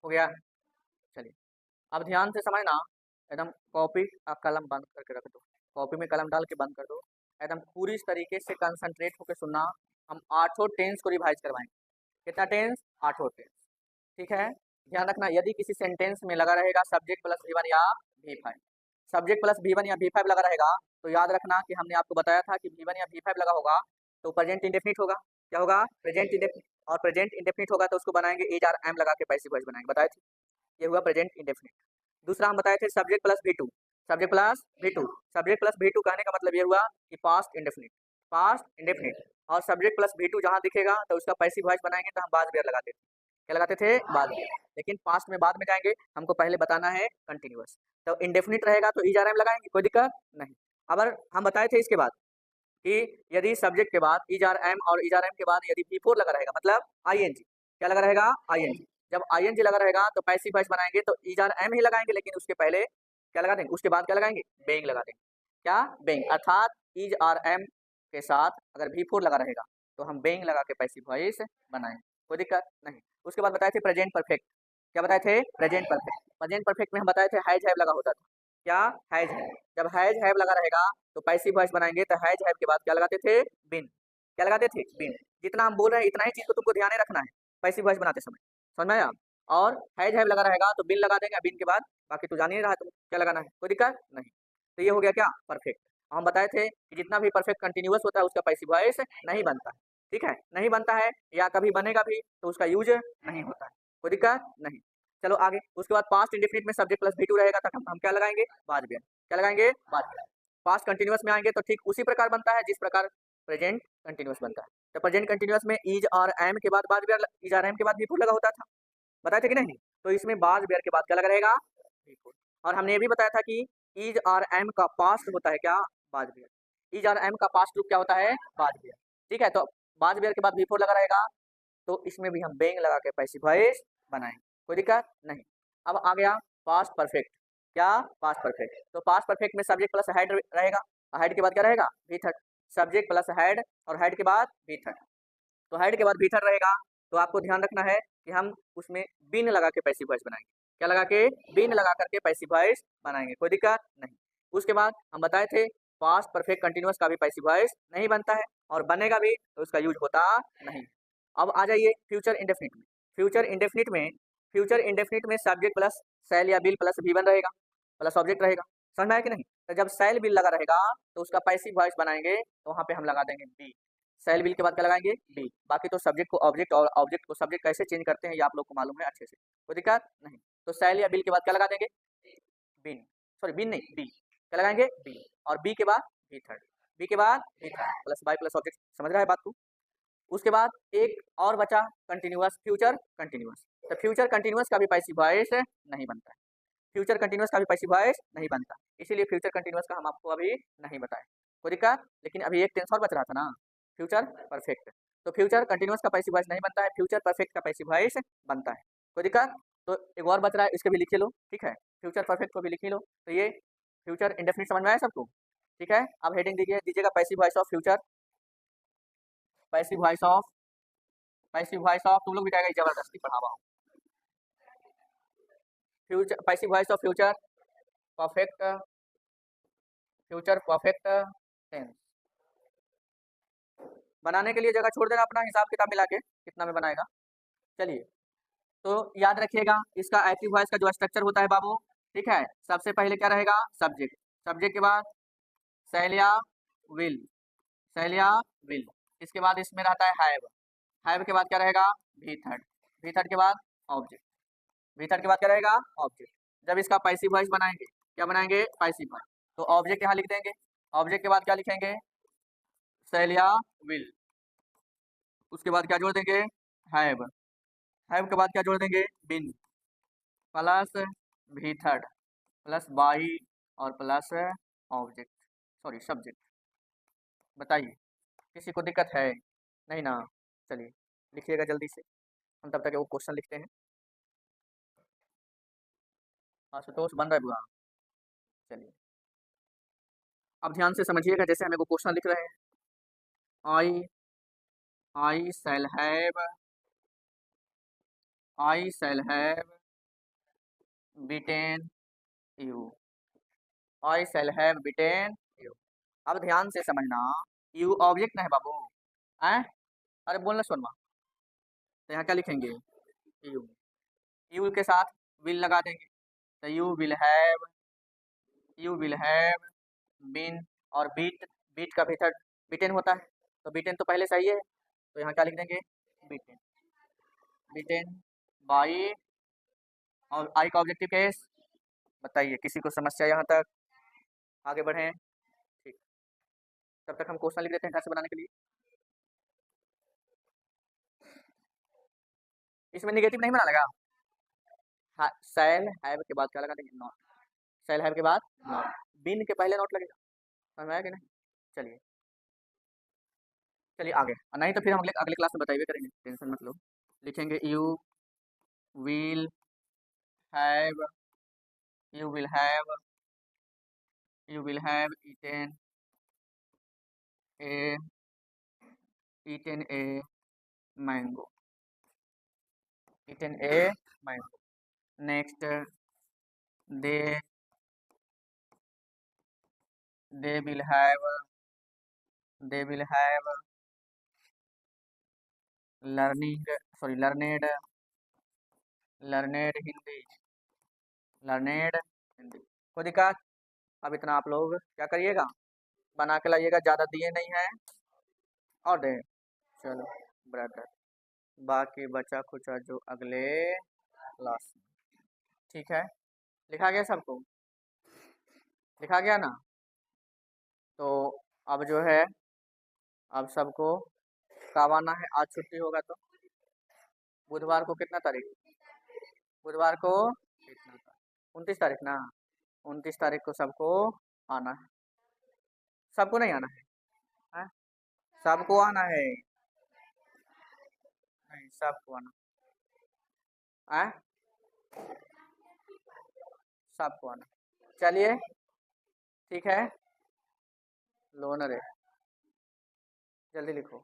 हो गया। चलिए अब ध्यान से समझना, एकदम कॉपी कलम बंद करके रख दो, कॉपी में कलम डाल के बंद कर दो, एकदम पूरी तरीके से कंसंट्रेट होकर सुनना। हम 8 टेंस को रिवाइज करवाएंगे। कितना टेंस? 8 टेंस। ठीक है, ध्यान रखना, यदि किसी सेंटेंस में लगा रहेगा सब्जेक्ट प्लस V1 या V5, सब्जेक्ट प्लस V1 या V5 लगा रहेगा तो याद रखना कि हमने आपको बताया था कि V1 या V5 लगा होगा तो प्रेजेंट इंडेफिनिट होगा। क्या होगा? Present indefinite. और प्रेजेंट इंडेफिनिट होगा तो उसको बनाएंगे इज आर एम लगा के पैसिव वॉइस बनाएंगे, बताए थे। ये हुआ प्रेजेंट इंडेफिनिट। दूसरा हम बताए थे subject plus V2, subject plus V2, subject plus V2 कहने का मतलब ये हुआ कि पास्ट इंडेफिनिट, पास्ट इंडेफिनिट। और सब्जेक्ट प्लस V2 जहाँ दिखेगा तो उसका पैसिव वॉइस बनाएंगे तो हम बाद बेयर लगाते थे। क्या लगाते थे? बाद बेयर। लेकिन पास्ट में बाद में जाएंगे, हमको पहले बताना है कंटिन्यूअस। तो इंडेफिनिट रहेगा तो इज आर एम लगाएंगे, कोई दिक्कत नहीं। अब हम बताए थे इसके बाद कि यदि सब्जेक्ट के बाद इज आर एम और इज आर एम के बाद यदि V4 लगा रहेगा मतलब ING, क्या लगा रहेगा? ING। जब ING लगा रहेगा तो पैसिव वॉइस बनाएंगे तो इज आर एम ही लगाएंगे, लेकिन उसके पहले क्या लगा देंगे? उसके बाद क्या लगाएंगे? बेइंग लगा देंगे। क्या? बेइंग। अर्थात इज आर एम के साथ अगर V4 लगा रहेगा तो हम बेइंग लगा के पैसिव वॉइस बनाएंगे, कोई दिक्कत नहीं। उसके बाद बताए थे प्रेजेंट परफेक्ट। क्या बताए थे? Present perfect. प्रेजेंट परफेक्ट में हम बताए थे हैज हैव लगा होता था। क्या? Has have. जब हैज हैव लगा रहेगा तो पैसिव वॉइस बनाएंगे तो हैज हैव के बाद क्या लगाते थे? बिन। क्या लगाते थे? बिन। जितना हम बोल रहे हैं इतना ही चीज को तुमको ध्यान में रखना है पैसिव वॉइस बनाते समय, समझ में आया? और हैज हैव लगा रहेगा तो बिन लगा देंगे, बिन के बाद बाकी तो जान ही रहा है तुम क्या लगाना है, कोई दिक्कत नहीं। तो ये हो गया क्या? परफेक्ट। हम बताए थे कि जितना भी परफेक्ट कंटिन्यूअस होता है उसका पैसिव वॉइस नहीं बनता है, ठीक है, नहीं बनता है, या कभी बनेगा भी तो उसका यूज नहीं होता है, कोई दिक्कत नहीं। चलो आगे। उसके बाद पास्ट इंडेफिनिट में सब्जेक्ट प्लस V2 रहेगा तब हम क्या लगाएंगे? बाद बेयर। क्या लगाएंगे? बाद बेयर। पास्ट कंटिन्यूअस में आएंगे तो ठीक उसी प्रकार बनता है जिस प्रकार प्रेजेंट कंटिन्यूअस बनता है। तो प्रेजेंट कंटिन्यूअस में इज और एम के बाद बेयर, इज और एम के बाद V4 लगा होता था, बताए थे कि नहीं? तो इसमें बाद बेयर के बाद क्या लगा रहेगा? V4। और हमने ये भी बताया था कि इज और एम का पास्ट होता है क्या? बाद बेयर। इज और एम का पास्ट रूप क्या होता है? बाद बेयर। ठीक है, तो बाद बेयर के बाद V4 लगा रहेगा तो इसमें भी हम बेंग लगा के पैसिव वॉइस बनाएंगे, कोई दिक्कत नहीं। अब आ गया पास्ट परफेक्ट। क्या? Past perfect. तो पास्ट परफेक्ट में सब्जेक्ट प्लस हेड रहेगा, हेड के बाद क्या रहेगा? V3। सब्जेक्ट प्लस हेड और हेड के बाद V3। तो हेड के बाद V3 रहेगा तो आपको ध्यान रखना है कि हम उसमें बिन लगा के पैसिव वॉइस बनाएंगे। क्या लगा के? बिन लगा करके पैसिव वॉइस बनाएंगे, कोई दिक्कत नहीं। उसके बाद हम बताए थे पास्ट परफेक्ट कंटिन्यूअस का भी पैसिव वॉइस नहीं बनता है और बनेगा भी तो उसका यूज होता नहीं। अब आ जाइए फ्यूचर इंडेफिनिट में। फ्यूचर इंडेफिनिट में, फ्यूचर इंडेफिनिट में सब्जेक्ट प्लस सेल या बिल प्लस V1 रहेगा प्लस ऑब्जेक्ट रहेगा, समझ में आया कि नहीं? तो जब सेल बिल लगा रहेगा तो उसका पैसिव वॉइस बनाएंगे तो वहां पे हम लगा देंगे बी। सेल बिल के बाद क्या लगाएंगे? बी। बाकी तो सब्जेक्ट को ऑब्जेक्ट और ऑब्जेक्ट को सब्जेक्ट कैसे चेंज करते हैं ये आप लोग को मालूम है अच्छे से, कोई दिक्कत नहीं। तो सेल या बिल के बाद क्या लगा देंगे? बिन। सॉरी बिन नहीं, बी। क्या लगाएंगे? बी। और बी के बाद V3, बी के बाद V3 plus by plus object, समझ रहा है बात को? उसके बाद एक और बचा कंटिन्यूअस, फ्यूचर कंटिन्यूअस। तो फ्यूचर कंटिन्यूअस का भी पैसिव वॉइस नहीं बनता है, फ्यूचर कंटिन्यूअस का भी पैसिव वॉइस नहीं बनता, इसीलिए फ्यूचर कंटिन्यूअस का हम आपको अभी नहीं बताए, कोई दिक्कत? लेकिन अभी एक टेंस और बच रहा था ना, फ्यूचर परफेक्ट। तो फ्यूचर कंटिन्यूअस का पैसिव वॉइस नहीं बनता है, फ्यूचर परफेक्ट का पैसिव वॉइस बनता है, कोई दिक्कत? तो एक और बच रहा है, इसके भी लिख लो, ठीक है, फ्यूचर परफेक्ट को भी लिख लो। तो ये फ्यूचर इंडेफिनिट समझ में आया सबको? ठीक है, अब हेडिंग दीजिएगा passive voice of future, passive voice of, passive voice of, तुम लोग भी कहेगा जबरदस्ती पढ़ावा हो। Future, passive voice of future perfect, future perfect tense. बनाने के लिए जगह छोड़ देना अपना हिसाब किताब मिला के कितना में बनाएगा। चलिए, तो याद रखिएगा इसका एक्टिव वॉइस का जो स्ट्रक्चर होता है बाबू, ठीक है, सबसे पहले क्या रहेगा? सब्जेक्ट, सब्जेक्ट के बाद शैलिया विल, शैलिया विल। इसके बाद इसमें रहता है हैव के बाद क्या रहेगा? V3, V3 के बाद ऑब्जेक्ट, V3 के बाद क्या रहेगा? ऑब्जेक्ट। जब इसका पैसिव वॉइस बनाएंगे, क्या बनाएंगे? Passive voice. तो ऑब्जेक्ट यहाँ लिख देंगे, ऑब्जेक्ट के बाद क्या लिखेंगे? शैलिया विल। उसके बाद क्या जोड़ देंगे? हैव, हैव के बाद क्या जोड़ देंगे? बिन प्लस V3 प्लस बाई और प्लस ऑब्जेक्ट, सॉरी सब्जेक्ट। बताइए किसी को दिक्कत है? नहीं ना? चलिए लिखिएगा जल्दी से, हम तब तक वो क्वेश्चन लिखते हैं। आशुतोष बन रहा है बुआ? चलिए अब ध्यान से समझिएगा, जैसे हमें वो क्वेश्चन लिख रहे हैं, I I shall have, I shall have beaten you, I shall have beaten you. अब ध्यान से समझना, यू ऑब्जेक्ट ना है बाबू, है। अरे बोलना सोनमा, तो यहाँ क्या लिखेंगे, यू, यू के साथ विल लगा देंगे, तो यू विल हैव बीन, और बीट, बीट का भीतर बीटेन होता है, तो बीटेन तो पहले सही है, तो यहाँ क्या लिख देंगे, बीटेन, बीटेन बाई, और आई का ऑब्जेक्टिव केस। बताइए किसी को समस्या यहाँ तक, आगे बढ़ें। ठीक, तब तक हम क्वेश्चन लिख देते हैं घर से बनाने के लिए। इसमें निगेटिव नहीं बना लगा, हाँ, शैल हैव के बाद क्या लगा देंगे, नॉट, शैल हैव के बाद नॉट, बिन के पहले नॉट लगेगा, समझ में आया कि नहीं। चलिए चलिए आगे, और नहीं तो फिर हम अगले अगले क्लास में बताइए करेंगे, टेंशन मत लो। लिखेंगे you will have, you will have, you will have a eaten a mango, eaten a mango. Next, they they will have, they will have learning, sorry learned, learned Hindi, learned Hindi. कोई दिक्कत, अब इतना आप लोग क्या करिएगा, बना के लाइएगा, ज़्यादा दिए नहीं है, और दे, चलो ब्रदर, बाकी बचा खुचा जो अगले क्लास में, ठीक है। लिखा गया सबको, लिखा गया ना। तो अब जो है, अब सबको कब आना है, आज छुट्टी होगा तो बुधवार को, कितना तारीख, बुधवार को कितना तारीख, 29 तारीख ना, 29 तारीख को सबको आना है, सबको नहीं आना है, सबको आना है, नहीं सबको आना है, सबको आना। चलिए ठीक है, लोनर है, जल्दी लिखो।